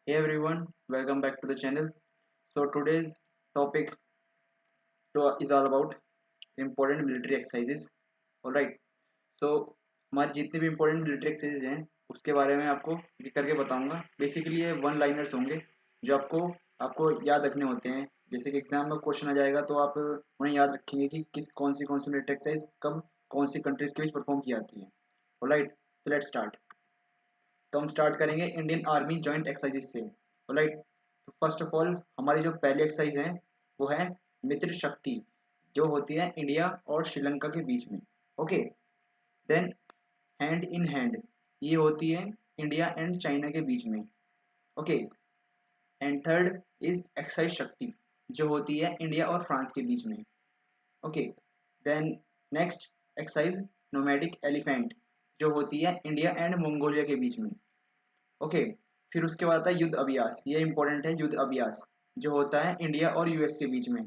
Hey everyone, welcome back to the channel. So today's topic is all about important military exercises. Alright, so हमारी जितनी भी important military exercises हैं उसके बारे में आपको लिख करके बताऊंगा. बेसिकली ये वन लाइनर्स होंगे जो आपको आपको याद रखने होते हैं. जैसे कि एग्जाम में क्वेश्चन आ जाएगा तो आप उन्हें याद रखेंगे कि कौन सी मिलिट्री एक्सरसाइज कब कौन सी कंट्रीज के बीच परफॉर्म की जाती है. ऑलराइट, तो लेट्स स्टार्ट. तो हम स्टार्ट करेंगे इंडियन आर्मी जॉइंट एक्सरसाइजेज से. राइट, तो फर्स्ट ऑफ ऑल हमारी जो पहली एक्सरसाइज है वो है मित्र शक्ति, जो होती है इंडिया और श्रीलंका के बीच में. Okay, then hand in hand, ये होती है इंडिया एंड चाइना के बीच में. Okay, and third is exercise Shakti, जो होती है इंडिया और फ्रांस के बीच में. Okay, then next exercise nomadic elephant, जो होती है इंडिया एंड मंगोलिया के बीच में. ओके, फिर उसके बाद आता है युद्ध अभ्यास. ये इंपॉर्टेंट है, युद्ध अभ्यास जो होता है इंडिया और यूएस के बीच में.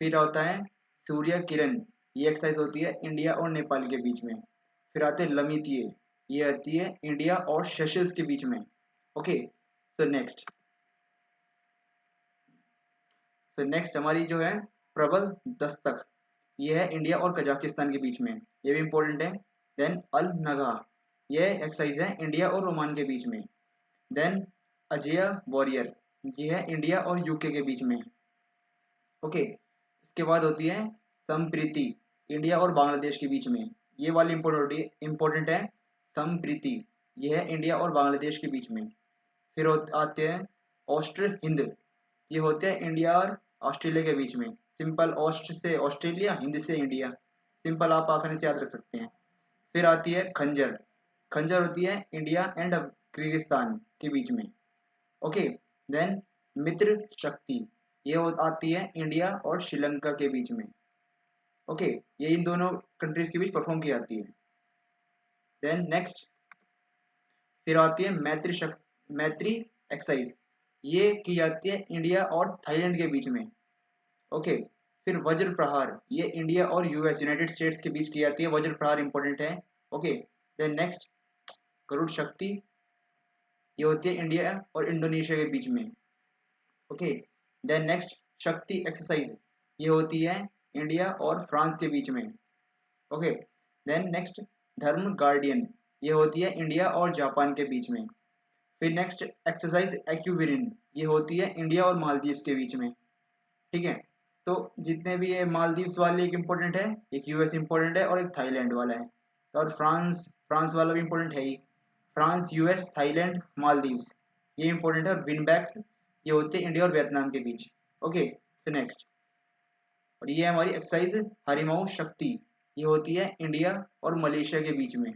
फिर होता है सूर्य किरण, ये एक्सरसाइज होती है इंडिया और नेपाल के बीच में. फिर आते हैं लमितीय, ये आती है इंडिया और सेशल्स के बीच में. ओके, सो नेक्स्ट हमारी जो है प्रबल दस्तक, ये है इंडिया और कजाकिस्तान के बीच में, ये भी इंपॉर्टेंट है. देन अल नगा, ये एक्सरसाइज है इंडिया और ओमान के बीच में. देन अजय वॉरियर, ये है इंडिया और यूके के बीच में. ओके, इसके बाद होती है संप्रीति, इंडिया और बांग्लादेश के बीच में. ये वाली इंपॉर्टेंट है. संप्रीति, ये है इंडिया और बांग्लादेश के बीच में. फिर आते हैं ऑस्ट्र हिंद, ये होते हैं इंडिया और ऑस्ट्रेलिया के बीच में. सिंपल, ऑस्ट से ऑस्ट्रेलिया, हिंद से इंडिया, सिंपल आप आसानी से याद रख सकते हैं. फिर आती है खंजर, खंजर होती है इंडिया एंड किर्गिस्तान के बीच में. ओके, देन मित्र शक्ति, ये आती है इंडिया और श्रीलंका के बीच में. ओके, ये इन दोनों कंट्रीज के बीच परफॉर्म की जाती है. देन नेक्स्ट फिर आती है मैत्री एक्सरसाइज, ये की जाती है इंडिया और थाईलैंड के बीच में. ओके, फिर वज्र प्रहार, ये इंडिया और यूएस यूनाइटेड स्टेट्स के बीच की जाती है. वज्र प्रहार इंपॉर्टेंट है. ओके, देन नेक्स्ट गरुड़ शक्ति, ये होती है इंडिया और इंडोनेशिया के बीच में. ओके, देन नेक्स्ट शक्ति एक्सरसाइज, ये होती है इंडिया और फ्रांस के बीच में. ओके, देन नेक्स्ट धर्म गार्डियन, ये होती है इंडिया और जापान के बीच में. फिर नेक्स्ट एक्सरसाइज एक्यूबिरिन, ये होती है इंडिया और मालदीव्स के बीच में. ठीक है, तो जितने भी ये मालदीव्स वाले एक इम्पोर्टेंट है, एक यूएस इम्पोर्टेंट है और एक थाईलैंड वाला है. और फ्रांस फ्रांस वाला भी इम्पोर्टेंट है ही. फ्रांस, यूएस, थाईलैंड, मालदीव्स, ये इम्पोर्टेंट है. और विनबैक्स, ये होते हैं इंडिया और वियतनाम के बीच. ओके, तो नेक्स्ट, और ये हमारी एक्सरसाइज हरिमाऊ शक्ति, ये होती है इंडिया और मलेशिया के बीच में.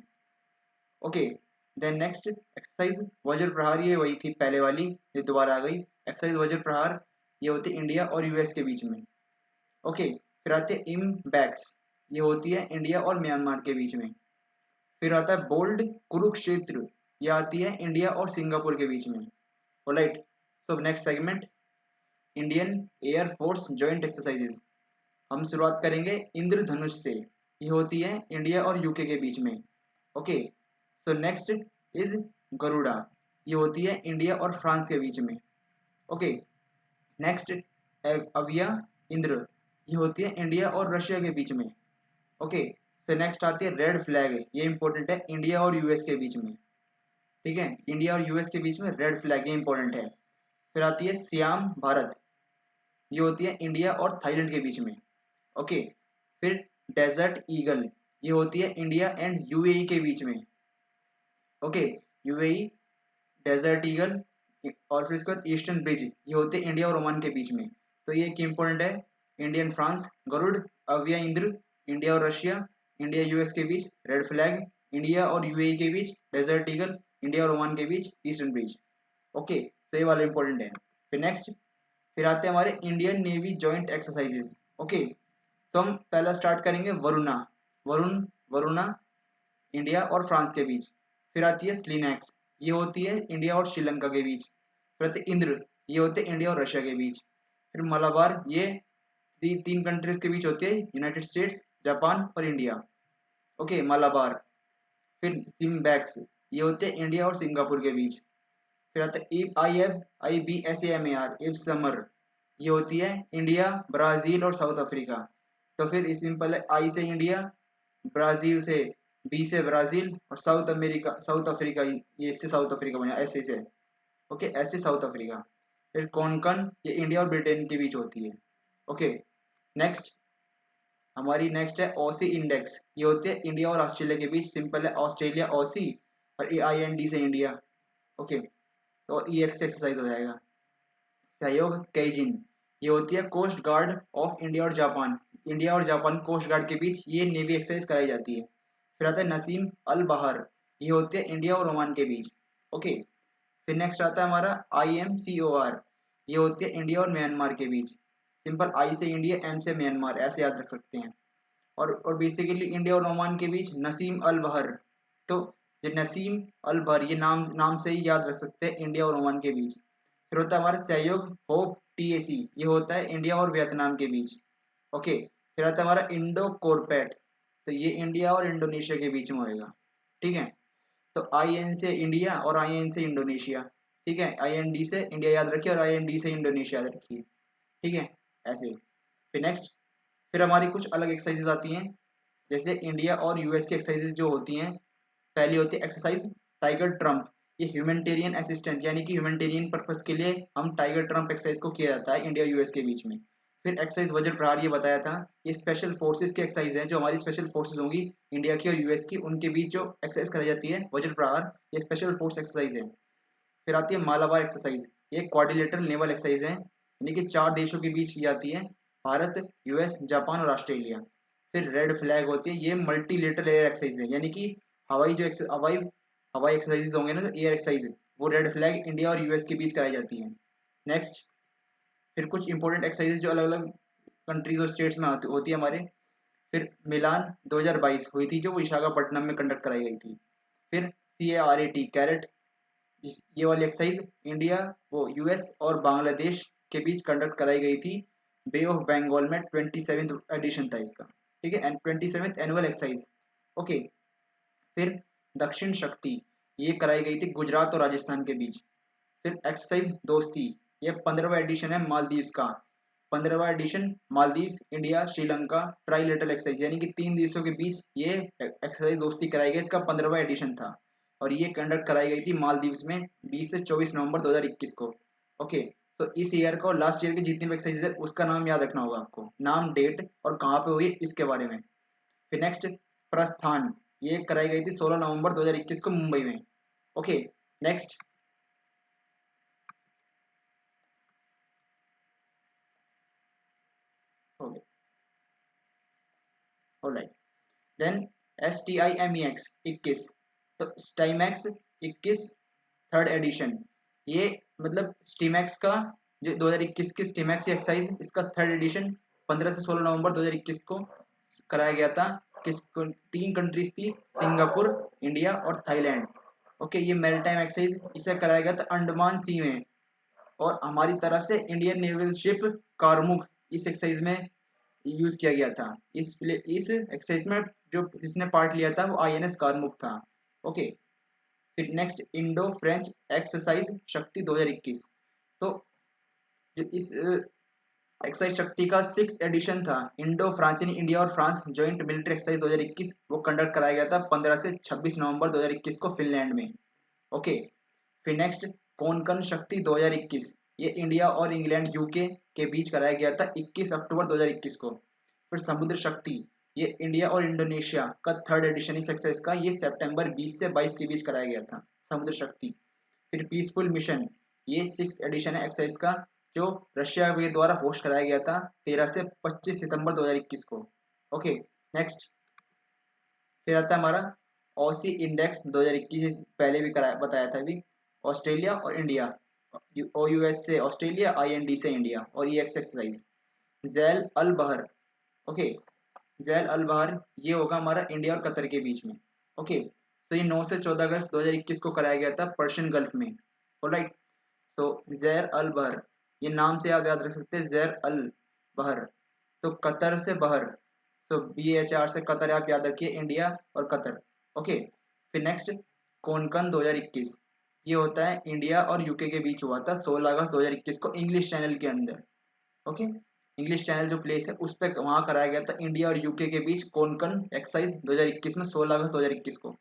ओके, देन नेक्स्ट एक्सरसाइज वज्र प्रहार, ये वही थी पहले वाली, ये दोबारा आ गई. एक्सरसाइज वज्र प्रहार, ये होती है इंडिया और यूएस के बीच में. ओके, फिर आते हैं इम्बैक्स, ये होती है इंडिया और म्यांमार के बीच में. फिर आता है बोल्ड कुरुक्षेत्र, ये आती है इंडिया और सिंगापुर के बीच में. Alright, so next segment Indian air force joint exercises. हम शुरुआत करेंगे इंद्रधनुष से, ये होती है इंडिया और यूके के बीच में. Okay, so next is Garuda, ये होती है इंडिया और फ्रांस के बीच में. ओके, नेक्स्ट अविया इंद्र, ये होती है इंडिया और रशिया के बीच में. ओके, सो नेक्स्ट आती है रेड फ्लैग, ये इंपॉर्टेंट है इंडिया और यूएस के बीच में. ठीक है, इंडिया और यूएस के बीच में रेड फ्लैग, ये इंपॉर्टेंट है. फिर आती है श्याम भारत, ये होती है इंडिया और थाईलैंड के बीच में. ओके, फिर डेजर्ट ईगल, ये होती है इंडिया एंड यूएई के बीच में. ओके, यूएई, डेजर्ट ईगल, और फिर इसके बाद ईस्टर्न ब्रिज, ये होते हैं इंडिया और ओमान के बीच में. तो ये एक इंपॉर्टेंट है. Indian France Garuda, अव्या Indra, India और रशिया, इंडिया यूएस के बीच रेड फ्लैग, इंडिया और यूएई के बीच डेजर्ट ईगल, इंडिया और ओमान के बीच ईस्टर्न ब्रिज. ओके, तो ये वाला इंपॉर्टेंट है. फिर नेक्स्ट फिर आते हैं हमारे Indian navy joint exercises. Okay, तो हम पहला स्टार्ट करेंगे वरुणा. वरुणा इंडिया और फ्रांस के बीच. फिर आती है स्लिनैक्स, ये होती है इंडिया और श्रीलंका के बीच. फिर आते हैं इंद्र, ये होते हैं इंडिया और रशिया के बीच. फिर मलाबार, ये तीन कंट्रीज के बीच होती है, यूनाइटेड स्टेट्स, जापान और इंडिया. ओके, मलाबार. फिर जिम्बैक्स, ये होते हैं इंडिया और सिंगापुर के बीच. फिर आता है IBSAMAR, इब समर, ये होती है इंडिया, ब्राजील और साउथ अफ्रीका। तो फिर इस सिंपल है, आई से इंडिया, ब्राजील से, बी से ब्राजील और साउथ अफ्रीका, ये इससे साउथ अफ्रीका बना, ऐसे से। ओके, ऐसे साउथ अफ्रीका। फिर कॉनकन, ये इंडिया और ब्रिटेन के बीच होती है। ओके, नेक्स्ट, हमारी नेक्स्ट है ओसी इंडेक्स, ये होते हैं इंडिया और ऑस्ट्रेलिया के बीच, सिंपल है ऑस्ट्रेलिया ओसी, और ये IND से इंडिया। ओके, तो EX से एक्सरसाइज हो जाएगा। सहयोग कैजिन, ये होती है कोस्ट गार्ड ऑफ इंडिया और जापान, इंडिया और जापान कोस्ट गार्ड के बीच ये नेवी एक्सरसाइज कराई जाती है। फिर आता है नसीम अल बहर, ये होते हैं इंडिया और ओमान के बीच। ओके, फिर नेक्स्ट आता है हमारा IMCOR, ये होती है इंडिया और म्यांमार के बीच, सिंपल आई से इंडिया, एम से म्यांमार, ऐसे याद रख सकते हैं। और बेसिकली इंडिया और ओमान के बीच नसीम अल बहर, तो ये नसीम अल बहर, ये नाम नाम से ही याद रख सकते हैं, इंडिया और ओमान के बीच। फिर होता है हमारा सहयोग होप TAC, ये होता है इंडिया और वियतनाम के बीच। ओके, फिर आता है हमारा इंडो कोरपेट, तो ये इंडिया और इंडोनेशिया के बीच में होएगा। ठीक है, तो IN से इंडिया और IN से इंडोनेशिया। ठीक है, IND से इंडिया याद रखिए और IND से इंडोनेशिया याद रखिए। ठीक है, ऐसे। फिर नेक्स्ट, फिर हमारी कुछ अलग एक्सरसाइजेज आती हैं, जैसे इंडिया और US की एक्सरसाइजेज जो होती हैं। पहली होती है एक्सरसाइज टाइगर ट्रम्प, ये ह्यूमैनिटेरियन असिस्टेंट, यानी कि ह्यूमैनिटेरियन पर्पस के लिए हम टाइगर ट्रम्प एक्सरसाइज को किया जाता है इंडिया US के बीच में। फिर एक्सरसाइज वज्र प्रहार, ये बताया था, ये स्पेशल फोर्सेस की एक्सरसाइज है, जो हमारी स्पेशल फोर्सेस होंगी इंडिया की और US की, उनके बीच जो एक्सरसाइज कराई जाती है वज्र प्रहार, ये स्पेशल फोर्स एक्सरसाइज है। फिर आती है मालाबार एक्सरसाइज, ये क्वाड्रिलेटरल नेवल एक्सरसाइज है, यानी कि 4 देशों के बीच की जाती है, भारत, US, जापान और ऑस्ट्रेलिया। फिर रेड फ्लैग होती है, ये मल्टीलेटरल एयर एक्सरसाइज है, यानी कि हवाई जो हवाई हवाई एक्सरसाइजेज होंगे ना, एयर एक्सरसाइज, वो रेड फ्लैग इंडिया और US के बीच कराई जाती है। नेक्स्ट, फिर कुछ इंपॉर्टेंट एक्सरसाइजेज जो अलग अलग कंट्रीज और स्टेट्स में होती है हमारे। फिर मिलान 2022 हुई थी, जो विशाखापट्टनम में कंडक्ट कराई गई थी। फिर CARAT कैरेट, ये वाली एक्सरसाइज इंडिया, वो US और बांग्लादेश के बीच कंडक्ट कराई गई थी, बे ऑफ बंगाल में, 27th एडिशन था इसका। ठीक है, and 27th annual exercise. Okay, फिर दक्षिण शक्ति, ये कराई गई थी गुजरात और राजस्थान के बीच। फिर एक्सरसाइज दोस्ती, ये 15वां एडिशन है मालदीव्स का, 15वां edition Maldives, India, Sri Lanka trilateral exercise, यानी कि 3 देशों के बीच ये एक्सरसाइज दोस्ती कराई गई, इसका 15वां एडिशन था, और ये कंडक्ट कराई गई थी मालदीव्स में 20 से 24 नवंबर 2021 को। ओके, तो इस ईयर का और लास्ट ईयर की जितनी भी एक्सरसाइज है उसका नाम याद रखना होगा आपको, नाम, डेट और कहाँ पे हुई इसके बारे में। फिर नेक्स्ट, प्रस्थान, ये कराई गई थी 16 नवंबर 2021 को मुंबई में। Okay, next, alright, then STIMEX 21, तो स्टाइमैक्स 21 थर्ड एडिशन, ये मतलब स्टीमैक्स का जो 2021 की स्टीमैक्स एक्सरसाइज, इसका थर्ड एडिशन 15 से 16 नवंबर 2021 को कराया गया था। किस 3 कंट्रीज थी, सिंगापुर, इंडिया और थाईलैंड। ओके, ये मैरीटाइम एक्सरसाइज इसे कराया गया था अंडमान सी में, और हमारी तरफ से इंडियन नेवल शिप कारमुक इस एक्सरसाइज में यूज किया गया था। इस एक्सरसाइज में जो जिसने पार्ट लिया था वो INS कारमुक था। ओके, फिर नेक्स्ट, इंडो फ्रेंच एक्सरसाइज शक्ति 2021, तो जो इस एक्सरसाइज शक्ति का 6 एडिशन था, इंडो फ्रांस यानी इंडिया और फ्रांस जॉइंट मिलिट्री एक्सरसाइज 2021, वो कंडक्ट कराया गया था 15 से 26 नवंबर 2021 को फिनलैंड में। ओके, फिर नेक्स्ट, कोंकण शक्ति 2021, ये इंडिया और इंग्लैंड UK के बीच कराया गया था 21 अक्टूबर 2021 को। फिर समुद्र शक्ति, ये इंडिया और इंडोनेशिया का थर्ड एडिशन इस एक्सरसाइज का, ये सितंबर 20 से 22 के बीच कराया गया था, समुद्र शक्ति। फिर पीसफुल मिशन, ये 6 एडिशन है एक्सरसाइज का, जो रशिया के द्वारा होस्ट कराया गया था 13 से 25 सितंबर 2021 को। ओके, नेक्स्ट, फिर आता है हमारा OC इंडेक्स 2021, पहले भी कराया बताया था अभी, ऑस्ट्रेलिया और इंडिया, OUS से ऑस्ट्रेलिया, IND से इंडिया, और EX एक्सरसाइज जैल अल बहर। ओके, जैल अल बहर, ये होगा हमारा इंडिया और कतर के बीच में। ओके, तो ये 9 से 14 अगस्त 2021 को कराया गया था पर्शियन गल्फ में। ऑलराइट, तो जैर अल बहर, ये नाम से आप याद रख सकते हैं, जैर अल बहर, तो कतर से बहर, तो BHR से कतर आप याद रखिए, इंडिया और कतर। ओके, फिर नेक्स्ट, कोंकण 2021, ये होता है इंडिया और यूके के बीच हुआ था 16 अगस्त 2021 को इंग्लिश चैनल के अंदर। ओके, इंग्लिश चैनल जो प्लेस है उस पर वहाँ कराया गया था इंडिया और यूके के बीच कोंकण एक्सरसाइज 2021 में 16 अगस्त 2021 को।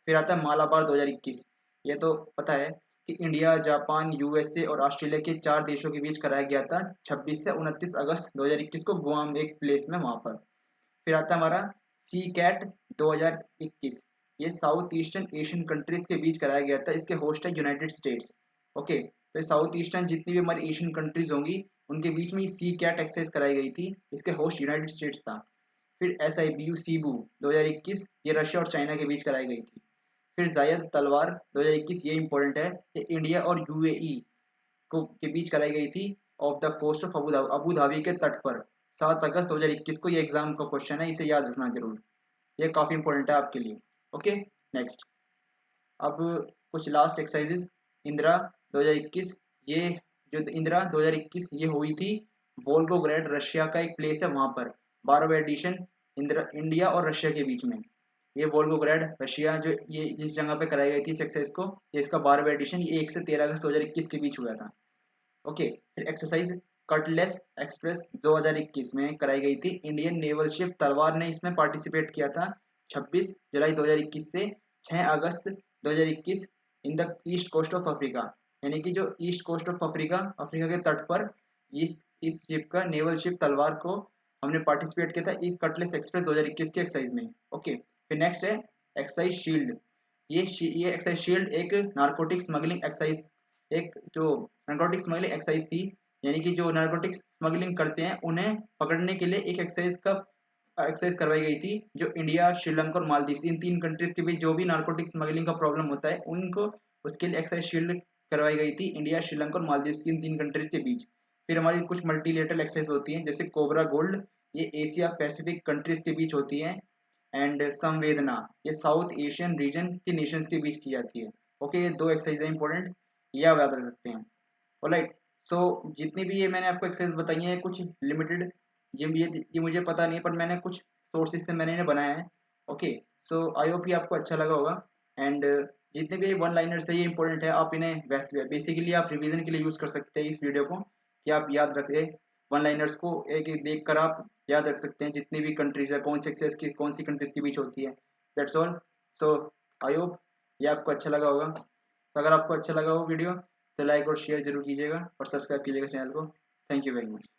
फिर आता है मालाबार 2021। ये तो पता है कि इंडिया, जापान, यूएसए और ऑस्ट्रेलिया के 4 देशों के बीच कराया गया था 26 से 29 अगस्त 2021 को गुआम एक प्लेस में वहाँ पर। फिर आता है हमारा सी कैट 2021। ये साउथ ईस्टर्न एशियन कंट्रीज के बीच कराया गया था, इसके होस्ट है यूनाइटेड स्टेट्स। ओके, तो साउथ ईस्टर्न जितनी भी हमारी एशियन कंट्रीज होंगी उनके बीच में सी कैट एक्सरसाइज कराई गई थी, इसके होस्ट यूनाइटेड स्टेट्स था। फिर एस आई बी यू सीबू 2021, ये रशिया और चाइना के बीच कराई गई थी। फिर जायद तलवार 2021, ये इंपॉर्टेंट है, ये इंडिया और यूएई को के बीच कराई गई थी off the coast of Abu Dhabi के तट पर 7 अगस्त 2021 को। ये एग्जाम का क्वेश्चन है, इसे याद रखना जरूर, ये काफ़ी इंपॉर्टेंट है आपके लिए। Okay, next. अब कुछ लास्ट एक्सरसाइजेज। इंदिरा 2021, ये जो इंदिरा 2021 ये हुई थी वोल्गोग्रैड, रशिया का एक प्लेस है वहाँ पर। 12वां एडिशन इंदिरा इंडिया और रशिया के बीच में। ये वोल्गोग्रैड रशिया जो ये जिस जगह पे कराई गई थी सक्सेस को, ये इसका 12वां एडिशन, ये 1 से 13 अगस्त 2021 के बीच हुआ था। ओके, फिर एक्सरसाइज कटलेस एक्सप्रेस 2021 में कराई गई थी, इंडियन नेवल शिप तलवार ने इसमें पार्टिसिपेट किया था 26 जुलाई 2021 से 6 अगस्त 2021 in the east coast of Africa. यानी कि जो east coast of Africa, Africa के तट पर इस शिप का, नेवल शिप तलवार को हमने पार्टिसिपेट किया था इस कटलेस एक्सप्रेस 2021 के एक्सरसाइज में। ओके, फिर नेक्स्ट है एक्सरसाइज शील्ड। ये एक्सरसाइज शील्ड एक नारकोटिक स्मगलिंग एक्सरसाइज, एक जो नारकोटिक स्मगलिंग एक्सरसाइज थी, यानी कि जो नारकोटिक स्मगलिंग करते हैं उन्हें पकड़ने के लिए एक एक्सरसाइज करवाई गई थी, जो इंडिया, श्रीलंका और मालदीव इन 3 कंट्रीज के बीच जो भी नारकोटिक स्मगलिंग का प्रॉब्लम होता है उनको, उसके लिए एक्सरसाइज शील्ड करवाई गई थी इंडिया, श्रीलंका और मालदीव इन 3 कंट्रीज के बीच। फिर हमारी कुछ मल्टीलेटरल एक्सरसाइज होती हैं जैसे कोबरा गोल्ड, ये एशिया पैसिफिक कंट्रीज के बीच होती हैं। एंड संवेदना, ये साउथ एशियन रीजन के नेशंस के बीच की जाती है। ओके, ये 2 एक्सरसाइज है इंपॉर्टेंट, ये आप याद रख सकते हैं। ऑलराइट, सो जितनी भी ये मैंने आपको एक्सरसाइज बताई हैं कुछ लिमिटेड, ये मुझे पता नहीं है, पर मैंने कुछ सोर्सेज से मैंने इन्हें बनाया है। ओके, सो आई होप ये आपको अच्छा लगा होगा। एंड जितने भी वन लाइनर्स है ये इंपॉर्टेंट है, आप इन्हें बेसिकली आप रिवीजन के लिए यूज़ कर सकते हैं इस वीडियो को, कि आप याद रखें वन लाइनर्स को, एक एक देख कर आप याद रख सकते हैं जितनी भी कंट्रीज है, कौन सी एक्सेस की कौन सी कंट्रीज के बीच होती है। That's all. So I hope ये आपको अच्छा लगा होगा। तो अगर आपको अच्छा लगा हो वीडियो तो लाइक और शेयर जरूर कीजिएगा और सब्सक्राइब कीजिएगा चैनल को। Thank you very much.